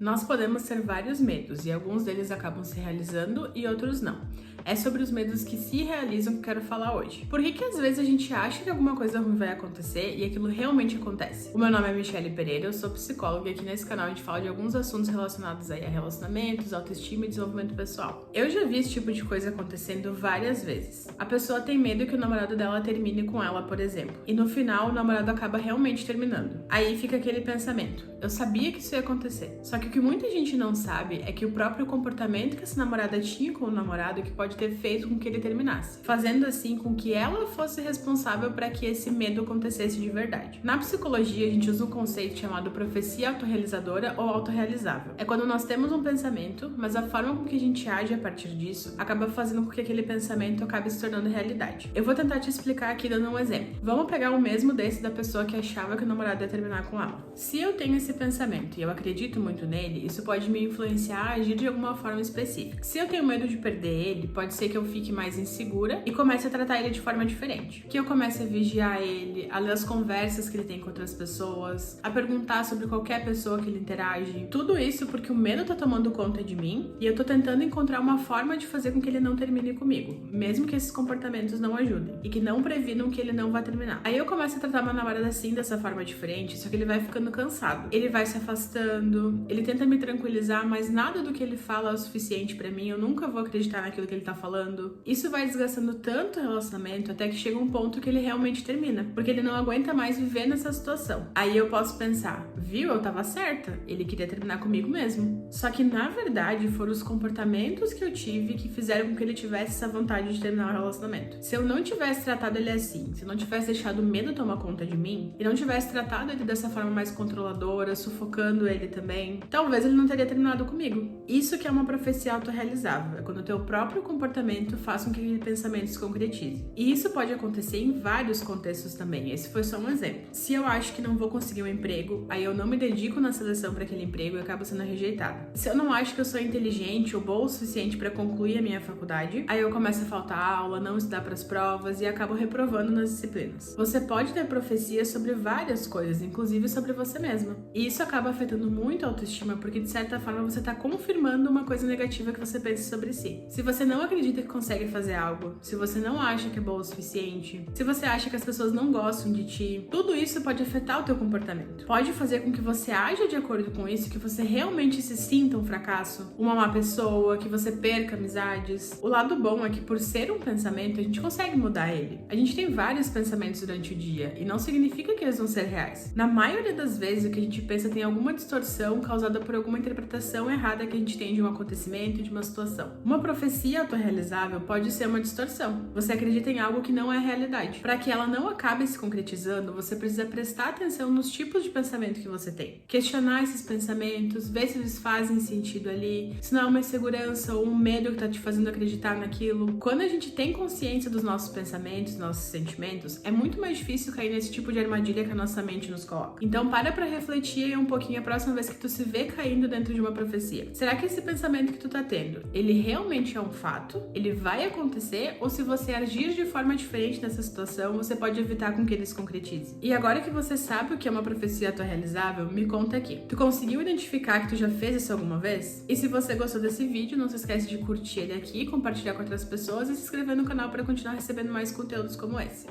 Nós podemos ter vários medos e alguns deles acabam se realizando e outros não. É sobre os medos que se realizam que eu quero falar hoje. Por que às vezes a gente acha que alguma coisa ruim vai acontecer e aquilo realmente acontece? O meu nome é Michelle Pereira, eu sou psicóloga e aqui nesse canal a gente fala de alguns assuntos relacionados aí a relacionamentos, autoestima e desenvolvimento pessoal. Eu já vi esse tipo de coisa acontecendo várias vezes. A pessoa tem medo que o namorado dela termine com ela, por exemplo, e no final o namorado acaba realmente terminando. Aí fica aquele pensamento: eu sabia que isso ia acontecer. Só que o que muita gente não sabe é que o próprio comportamento que essa namorada tinha com o namorado que pode ter feito com que ele terminasse, fazendo assim com que ela fosse responsável para que esse medo acontecesse de verdade. Na psicologia, a gente usa um conceito chamado profecia autorrealizadora ou autorrealizável. É quando nós temos um pensamento, mas a forma com que a gente age a partir disso acaba fazendo com que aquele pensamento acabe se tornando realidade. Eu vou tentar te explicar aqui dando um exemplo. Vamos pegar o mesmo desse da pessoa que achava que o namorado ia terminar com ela. Se eu tenho esse pensamento e eu acredito muito nele, isso pode me influenciar a agir de alguma forma específica. Se eu tenho medo de perder ele, pode ser que eu fique mais insegura e comece a tratar ele de forma diferente. Que eu comece a vigiar ele, a ler as conversas que ele tem com outras pessoas, a perguntar sobre qualquer pessoa que ele interage. Tudo isso porque o medo tá tomando conta de mim e eu tô tentando encontrar uma forma de fazer com que ele não termine comigo, mesmo que esses comportamentos não ajudem e que não previnam que ele não vai terminar. Aí eu começo a tratar meu namorado assim, dessa forma diferente, só que ele vai ficando cansado. Ele vai se afastando, ele tenta me tranquilizar, mas nada do que ele fala é o suficiente pra mim, eu nunca vou acreditar naquilo que ele tá falando. Isso vai desgastando tanto o relacionamento até que chega um ponto que ele realmente termina, porque ele não aguenta mais viver nessa situação. Aí eu posso pensar: viu, eu tava certa, ele queria terminar comigo mesmo. Só que na verdade foram os comportamentos que eu tive que fizeram com que ele tivesse essa vontade de terminar o relacionamento. Se eu não tivesse tratado ele assim, se eu não tivesse deixado o medo tomar conta de mim e não tivesse tratado ele dessa forma mais controladora, sufocando ele também, talvez ele não teria terminado comigo. Isso que é uma profecia autorrealizável, é quando o teu próprio comportamento faz com que aquele pensamento se concretize. E isso pode acontecer em vários contextos também, esse foi só um exemplo. Se eu acho que não vou conseguir um emprego, aí eu não me dedico na seleção para aquele emprego e acabo sendo rejeitada. Se eu não acho que eu sou inteligente ou boa o suficiente para concluir a minha faculdade, aí eu começo a faltar aula, não estudar para as provas e acabo reprovando nas disciplinas. Você pode ter profecias sobre várias coisas, inclusive sobre você mesma. E isso acaba afetando muito a autoestima, porque de certa forma você está confirmando uma coisa negativa que você pensa sobre si. Se você não acredita que consegue fazer algo, se você não acha que é boa o suficiente, se você acha que as pessoas não gostam de ti, tudo isso pode afetar o teu comportamento. Pode fazer com que você aja de acordo com isso, que você realmente se sinta um fracasso, uma má pessoa, que você perca amizades. O lado bom é que por ser um pensamento, a gente consegue mudar ele. A gente tem vários pensamentos durante o dia e não significa que eles vão ser reais. Na maioria das vezes, o que a gente pensa tem alguma distorção causada por alguma interpretação errada que a gente tem de um acontecimento, de uma situação. Uma profecia autorrealizável pode ser uma distorção. Você acredita em algo que não é realidade. Para que ela não acabe se concretizando, você precisa prestar atenção nos tipos de pensamento que você tem. Questionar esses pensamentos, ver se eles fazem sentido ali, se não é uma insegurança ou um medo que tá te fazendo acreditar naquilo. Quando a gente tem consciência dos nossos pensamentos, dos nossos sentimentos, é muito mais difícil cair nesse tipo de armadilha que a nossa mente nos coloca. Então para pra refletir aí um pouquinho a próxima vez que tu se vê caindo dentro de uma profecia. Será que esse pensamento que tu tá tendo, ele realmente é um fato? Ele vai acontecer? Ou se você agir de forma diferente nessa situação, você pode evitar com que ele se concretize? E agora que você sabe o que é uma profecia autorrealizável, me conta aqui. Tu conseguiu identificar que tu já fez isso alguma vez? E se você gostou desse vídeo, não se esquece de curtir ele aqui, compartilhar com outras pessoas e se inscrever no canal para continuar recebendo mais conteúdos como esse.